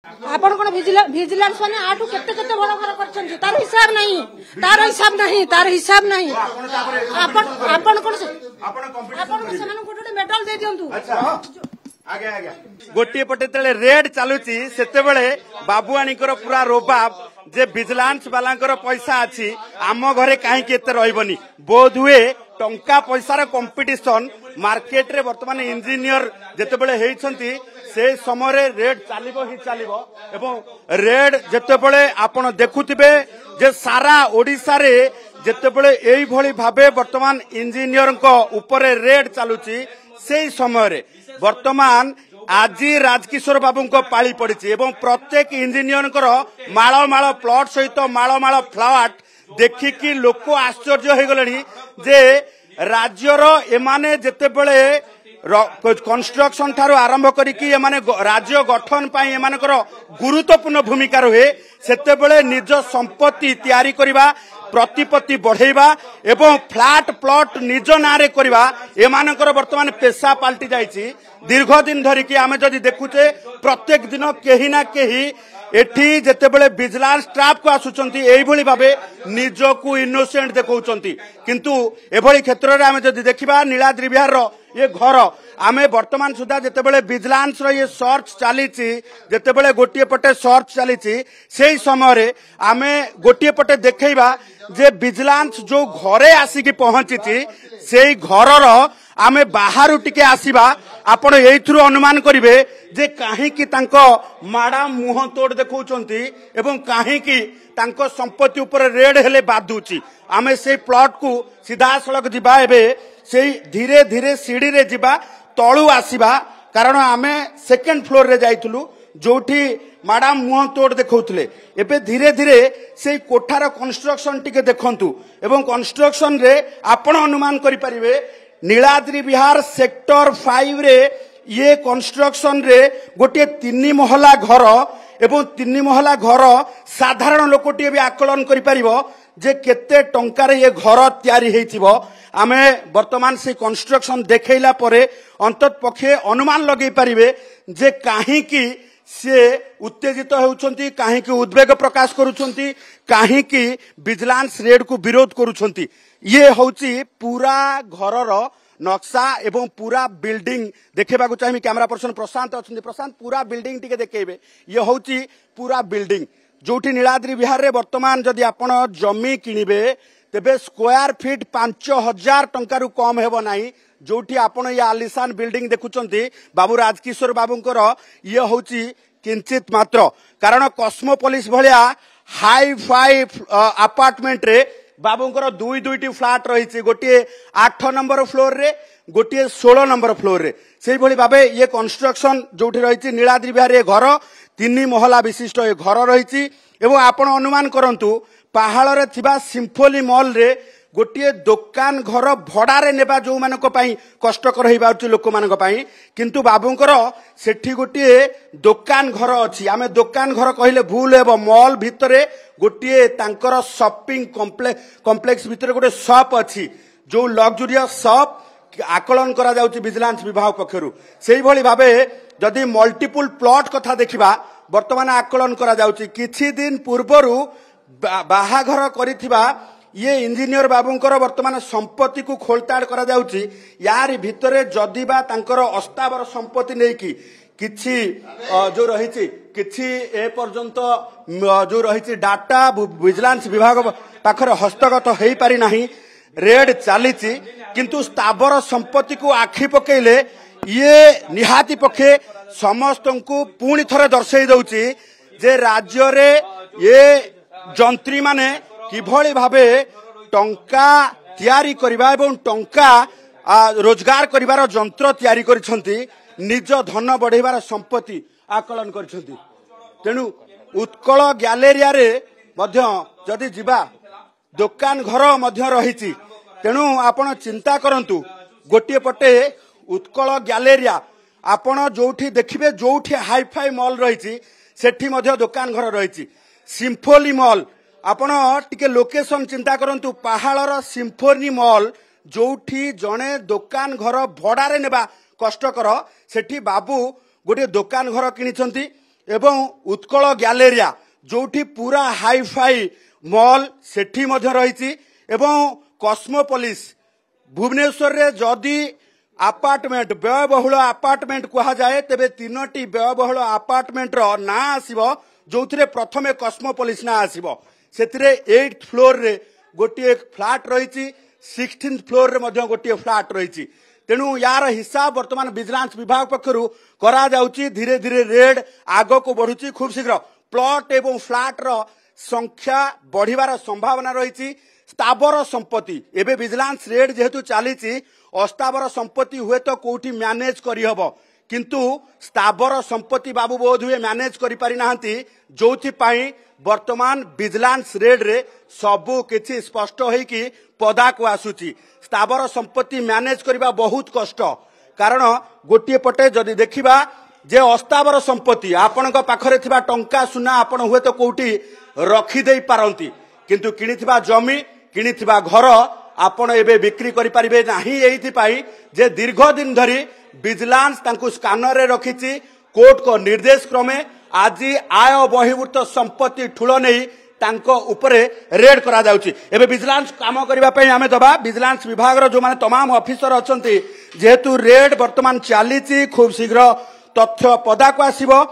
आपण कोन विजिलेंस माने आठू केते केते बड़ घर करछन तार हिसाब नहीं तार हिसाब नहीं आपण कोन सेमान कोटे मेडल दे दियंतु। गोटे पटे तले रेड चलुची सेते बेले बाबुआणीकर पूरा रोबाब जे विजिलेंस वालांकर पैसा अछि आम घरे काहे केते रहबनी बोध हुए टंका पैसार कंपटीशन मार्केट रे वर्तमान इंजीनियर जेते बेले हेइछंती से समय रेड चलिबो ही चलिबो एवं रेड जेते बेले आपण देखुथिबे जे सारा ओडिसा रे जेते बेले एई भली भाबे वर्तमान इंजीनियर को ऊपर रेड चलुची सेई समय रे वर्तमान आज राजकिशोर बाबू को पाली पड़ी एवं प्रत्येक इंजीनियर माल माल प्लॉट सहित माल माल फ्लैट देखिकी लोक आश्चर्य हो गले जे राज्यर एमाने जेते बेले कंस्ट्रक्शन ठारू आरंभ करिकी एमाने राज्य गठन पाई एमानकर गुरुत्वपूर्ण भूमिका रहे सेते बेले निज संपत्ति तैयारी करिबा प्रतिपत्ति बढ़ेबा एवं फ्लैट प्लॉट निज नारे करवा एमानकर वर्तमान पेशा पलटि जाइछि। दीर्घ दिन धरिकी आमे जदि देखुचे प्रत्येक दिन केही ना केही एठी जेतेबेले विजिलेंस स्टाफ को आसुचंती एई भली भाबे निजकू इनोसेंट देखौचंती किंतु एभली क्षेत्र रे आमे जदि देखिबा नीलाद्रि विहार रो ये घर आमे वर्तमान सुधा जेतेबेले विजिलेंस रो ये सर्च चलीची जेतेबेले गोटिए पटे सर्च चलीची सेही समय रे आमे गोटिए पटे देखैबा जे विजिलेंस जो घरे आसिकी पहुंचीची सेही घरर आमे बाहरु टिके आसीबा आपण एइथुरु अनुमान करिवे जे काहे की तांको माडा मुह तोड़ देखौचंती एवं काहे की तांको संपत्ति ऊपर रेड हेले बाधुची आमे से प्लॉट को सीधा सड़क जिबा एबे से धीरे धीरे सीढ़ी रे जिबा तळु आसीबा कारण आमे सेकंड फ्लोर रे जाइथुलु जोठी माडा मुह तोड़ देखौथले एबे धीरे धीरे से कोठार कंस्ट्रक्शन टिके देखंतु एवं कंस्ट्रक्शन रे आपण अनुमान करि परिबे नीलाद्रि विहार सेक्टर 5 रे ये कंस्ट्रक्शन रे गोटे 3 महला घर एवं 3 महला घर साधारण लोकटी भी आकलन करि परिबो जे केते टंकार ये घर तैयारी हेइथिबो आमे वर्तमान से कंस्ट्रक्शन देखैला परे अंतत पक्षे अनुमान लगै परिबे जे काहे की से उत्तेजित होउछंती काहे की उद्वेग प्रकाश करूछंती काहे की विजिलेंस रेड को विरोध करूछंती ये होउची पूरा घरर नक्शा एवं पूरा बिल्डिंग देखेबा को चाहिए कैमरा पर्सन प्रशांत अच्छे प्रशांत पूरा बिल्डिंग टिके देखेबे ये होउची पूरा बिल्डिंग जोठी नीलाद्रि विहार रे वर्तमान जदि आपण जमी किनिबे तेबे स्क्वायर फीट 5000 टंका रु कम हेबो नाही जोठी आपण ये आलिशान बिल्डिंग देखुचंती बाबू राजकिशोर बाबूंकर ये होउची किंचित मात्र कारण कॉस्मोपोलिस भलिया हाई फाई अपार्टमेंट रे बाबूंकर दुई दुईटी फ्लैट रही गोटे 8 नंबर फ्लोर रे गोटे 16 नंबर फ्लोर रे से भली भाबे ये कंस्ट्रक्शन जोठी रही नीलाद्रि विहार ये घर 3 महला विशिष्ट ये घर रही एवं आपण अनुमान करंतु पहाड़ रे थिबा सिम्फोनी मॉल रे गोटे दुकान घर भड़ारे नेबा जो मानक पई कष्टकर होई बाउची लोक मानक पई किंतु बाबूंकर सेठी गोटे दुकान घर अछि आमे दुकान घर कहिले भूल हेबो मॉल भितरे गोटे तांकर शॉपिंग कॉम्प्लेक्स भितरे गोटे शॉप अछि जो लग्जरियस शॉप आकलन करा जाउची विजिलेंस विभाग पक्षरु सेही भली भाबे जदि मल्टीपल प्लॉट कथा देखिबा वर्तमान आकलन करा जाउची किछि दिन पूर्वरु बाहाघर करिथिबा ये इंजीनियर बाबूंकर वर्तमान संपत्ति को खोलताड़ करा जाउची यार भितरे जदिबा तांकर अस्तावर संपत्ति नै की किछि जो रहिछि किछि ए पर्यंत जो रहिछि डाटा विजिलेंस विभाग पाखर हस्तगत हेई पारि नाही रेड चलीची किंतु स्थावर संपत्ति को आखि पकेले ये निहाती पक्षे समस्त को पुणी थरे दर्शाई दउची जे राज्य रे ये जंत्री माने किभली भाबे टंका तैयारी करिबा एवं टंका रोजगार करिबार यंत्र तैयारी करिसंती निज धन बढ़ेबार संपत्ति आकलन करिसंती तेनु उत्कल गैलेरिया रे मध्य जदि जिबा दुकान घर मध्य रहिछि तेनु आपण चिंता करंतु गोटिए पटे उत्कल गैलेरिया आपण जोठी देखिबे जोठी हाईफाई मॉल रहिछि सेठी मध्य दुकान घर रहिछि सिम्फोनी मॉल आपण टिके लोकेशन चिंता करंतु पहाड़र सिम्फोनी मॉल जोठी जणे दुकान घर भड़ारे नेबा कष्टकर सेठी बाबू गोटे दुकान घर किनिछंती एवं उत्कल गैलेरिया जोठी पूरा हाईफाई मॉल सेठी मध्य रही एवं कस्मोपोलिस भुवनेश्वर रे जदि अपार्टमेंट व्ययबहुल अपार्टमेंट कहा जाए तेबे 3टी व्ययबहुल अपार्टमेंट रो ना आसीबो जोथिरे प्रथमे कस्मोपोलिस ना आसीबो सेतिरे 8th फ्लोर रे गोटे फ्लैट रही 16th फ्लोर रे मध्य गोटे फ्लैट रही तेणु यार हिसाब वर्तमान विजिलेंस विभाग पक्षरु करा जाउची धीरे धीरे रेड आगो को बढ़ुची खूब शीघ्र प्लॉट एवं फ्लैट रो संख्या बढ़िवार संभावना रही स्थावर संपत्ति एबे विजिलेंस रेड जेहेतु चली अस्थावर संपत्ति हुए तो कोठी मैनेज करी हबो किंतु स्थावर संपत्ति बाबू बोध हुए मैनेज करि पारि नाहंती जोथि पई वर्तमान विजिलेंस रेड रे सबु किछि स्पष्ट होई कि पदा को आसुची स्थावर संपत्ति मैनेज करबा बहुत कष्ट कारण गोटे पटे जदि देखिबा जे अस्थावर संपत्ति आपनक पाखरे थिबा टंका सुना आपण हुए तो कोठी रखी देई पारंती किंतु किनिथिबा जमी किनिथिबा घर आपण एबे बिक्री करि परिबे नाही एइथि पाई जे दीर्घ दिन धरी विजिलेंस तांकु स्कैनर रे रखिछि कोर्ट को निर्देश क्रमे आज आय बहिर्भूत संपत्ति ठुल नहीं तांको उपरे रेड करा जाउची एबे विजिलेंस काम करिबा पई आमे दबा विजिलेंस विभाग रो जो माने तमाम ऑफिसर अछंती जेहेतु रेड वर्तमान चालीची खूब शीघ्र तथ्य पदा को आसीबो।